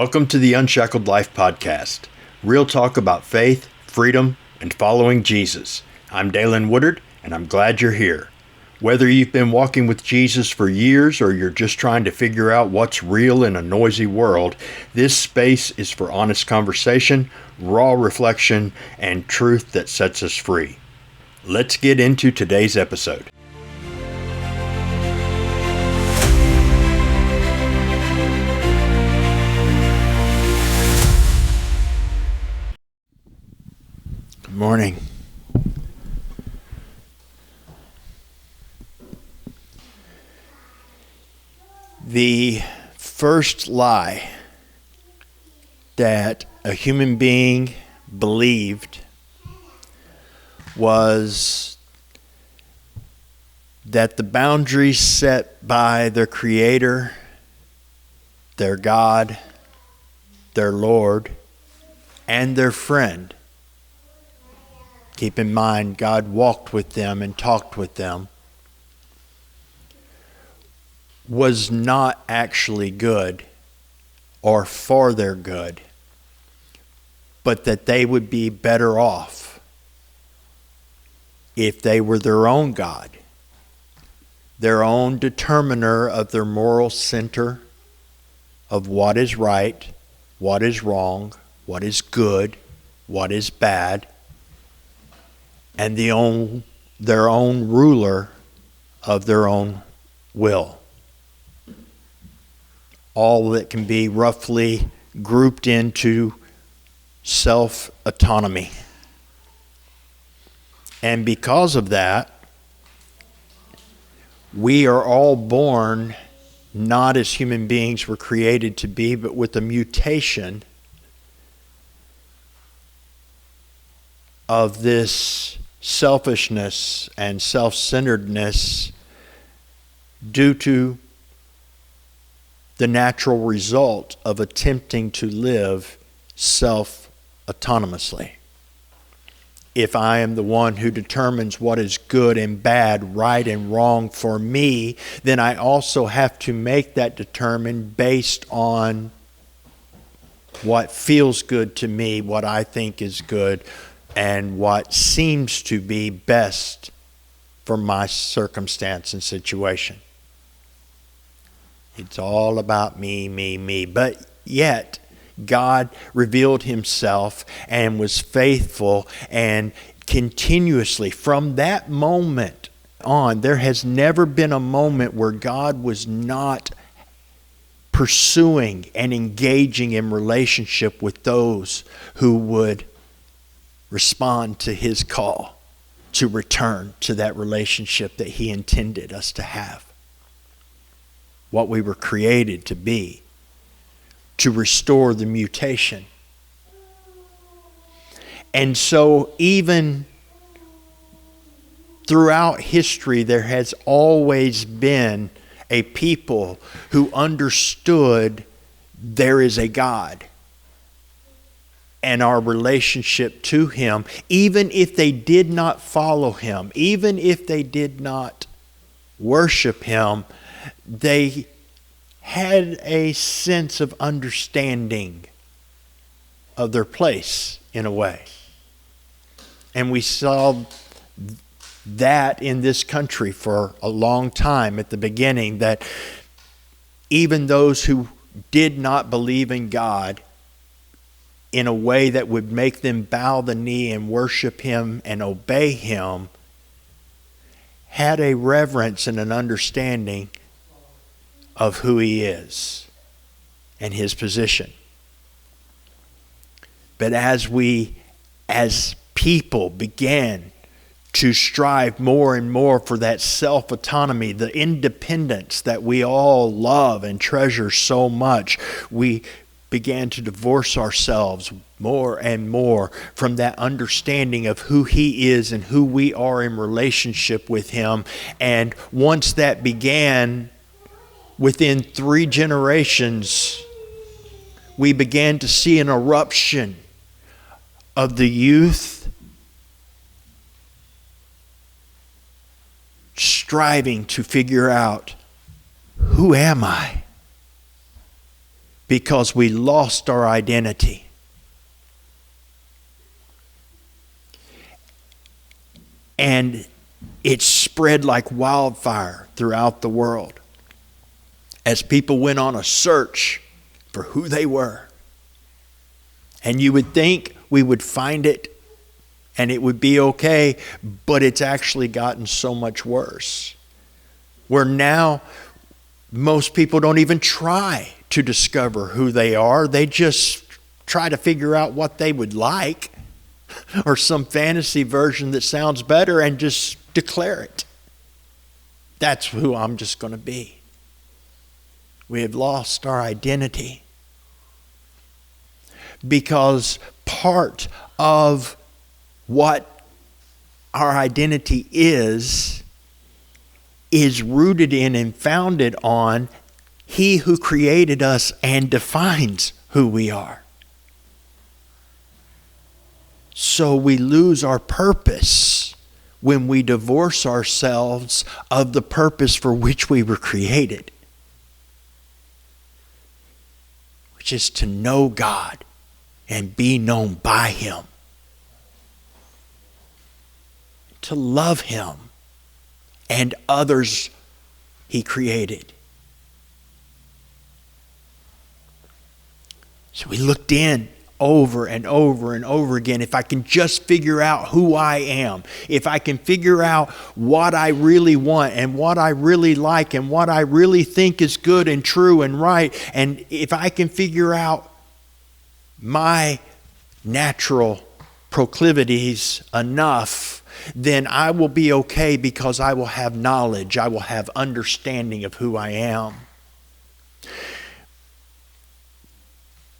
Welcome to the Unshackled Life Podcast. Real talk about faith, freedom, and following Jesus. I'm Dalen Woodard, and I'm glad you're here. Whether you've been walking with Jesus for years or you're just trying to figure out what's real in a noisy world, this space is for honest conversation, raw reflection, and truth that sets us free. Let's get into today's episode. Good morning. The first lie that a human being believed was that the boundaries set by their Creator, their God, their Lord, and their friend. Keep in mind, God walked with them and talked with them, was not actually good or for their good, but that they would be better off if they were their own God, their own determiner of their moral center of what is right, what is wrong, what is good, what is bad, and their own ruler of their own will. All that can be roughly grouped into self-autonomy. And because of that, we are all born not as human beings were created to be, but with a mutation of this selfishness and self-centeredness due to the natural result of attempting to live self-autonomously. If I am the one who determines what is good and bad, right and wrong for me, then I also have to make that determined based on what feels good to me, what I think is good, and what seems to be best for my circumstance and situation. It's all about me. But yet, God revealed himself and was faithful, and continuously from that moment on, there has never been a moment where God was not pursuing and engaging in relationship with those who would respond to his call to return to that relationship that he intended us to have. What we were created to be, to restore the mutation. And so even throughout history, there has always been a people who understood there is a God and our relationship to him, even if they did not follow him, even if they did not worship him, they had a sense of understanding of their place in a way. And we saw that in this country for a long time at the beginning, that even those who did not believe in God in a way that would make them bow the knee and worship him and obey him had a reverence and an understanding of who he is and his position. But as we, as people, began to strive more and more for that self-autonomy, the independence that we all love and treasure so much, we began to divorce ourselves more and more from that understanding of who he is and who we are in relationship with him. And once that began, within 3 generations, we began to see an eruption of the youth striving to figure out, who am I? because we lost our identity. And it spread like wildfire throughout the world as people went on a search for who they were. And you would think we would find it and it would be okay, but it's actually gotten so much worse. Where now most people don't even try to discover who they are. They just try to figure out what they would like or some fantasy version that sounds better and just declare it. That's who I'm just going to be. We have lost our identity because part of what our identity is rooted in and founded on He who created us and defines who we are. So we lose our purpose when we divorce ourselves of the purpose for which we were created, which is to know God and be known by Him, to love Him and others He created. So we looked in over and over and over again. If I can just figure out who I am, if I can figure out what I really want and what I really like and what I really think is good and true and right, and if I can figure out my natural proclivities enough, then I will be okay because I will have knowledge, I will have understanding of who I am.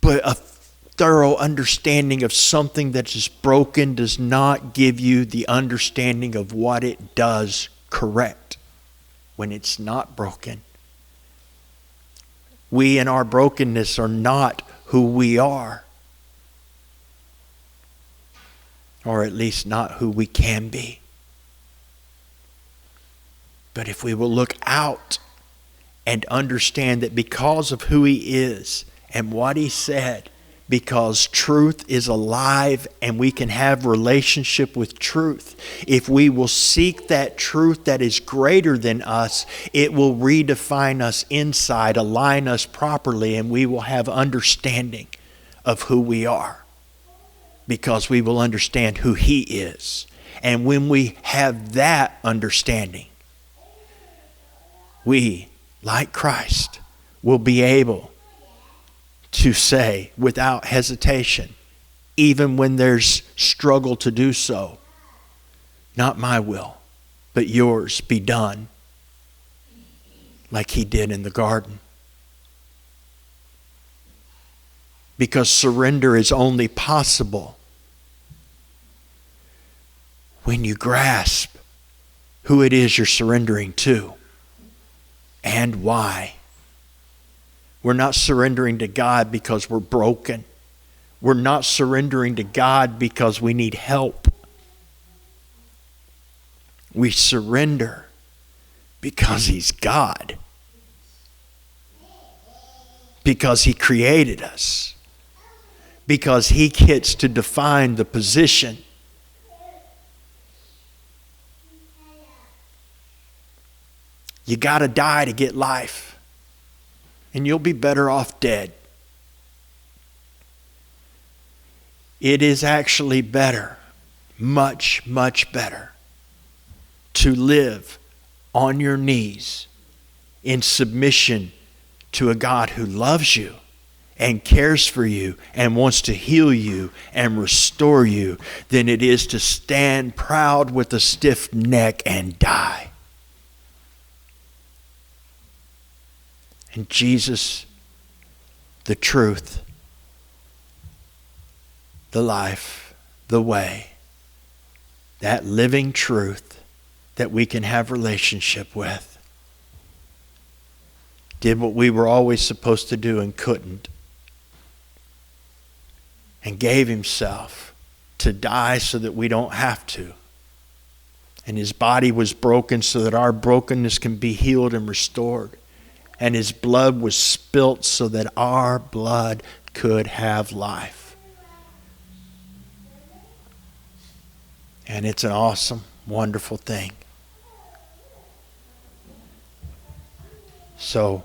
But a thorough understanding of something that is broken does not give you the understanding of what it does correct when it's not broken. We in our brokenness are not who we are, or at least not who we can be. But if we will look out and understand that because of who He is and what He said, because truth is alive and we can have relationship with truth. If we will seek that truth that is greater than us, it will redefine us inside, align us properly, and we will have understanding of who we are, because we will understand who He is. And when we have that understanding, we, like Christ, will be able to say without hesitation, even when there's struggle to do so, not my will, but yours be done, like He did in the garden. Because surrender is only possible when you grasp who it is you're surrendering to and why. We're not surrendering to God because we're broken. We're not surrendering to God because we need help. We surrender because He's God. Because He created us. Because He gets to define the position. You got to die to get life. And you'll be better off dead. It is actually better, much, much better, to live on your knees in submission to a God who loves you and cares for you and wants to heal you and restore you than it is to stand proud with a stiff neck and die. And Jesus, the truth, the life, the way, that living truth that we can have relationship with, did what we were always supposed to do and couldn't, and gave Himself to die so that we don't have to. And His body was broken so that our brokenness can be healed and restored. and his blood was spilt so that our blood could have life. And it's an awesome, wonderful thing. So,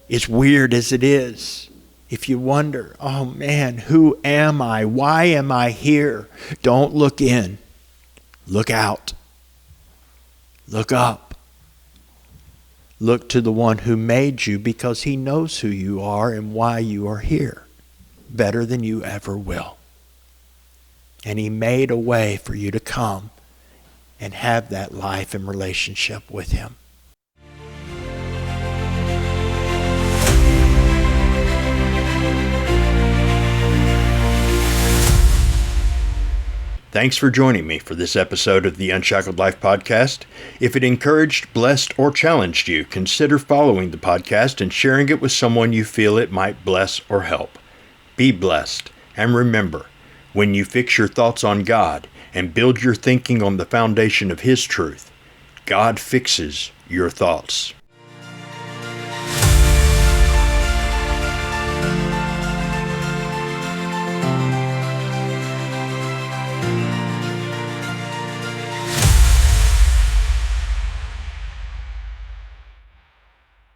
as weird as it is, if you wonder, oh man, who am I? Why am I here? Don't look in. Look out. Look up. Look to the one who made you, because he knows who you are and why you are here better than you ever will. And he made a way for you to come and have that life and relationship with him. Thanks for joining me for this episode of the Unshackled Life Podcast. If it encouraged, blessed, or challenged you, consider following the podcast and sharing it with someone you feel it might bless or help. Be blessed, and remember, when you fix your thoughts on God and build your thinking on the foundation of His truth, God fixes your thoughts.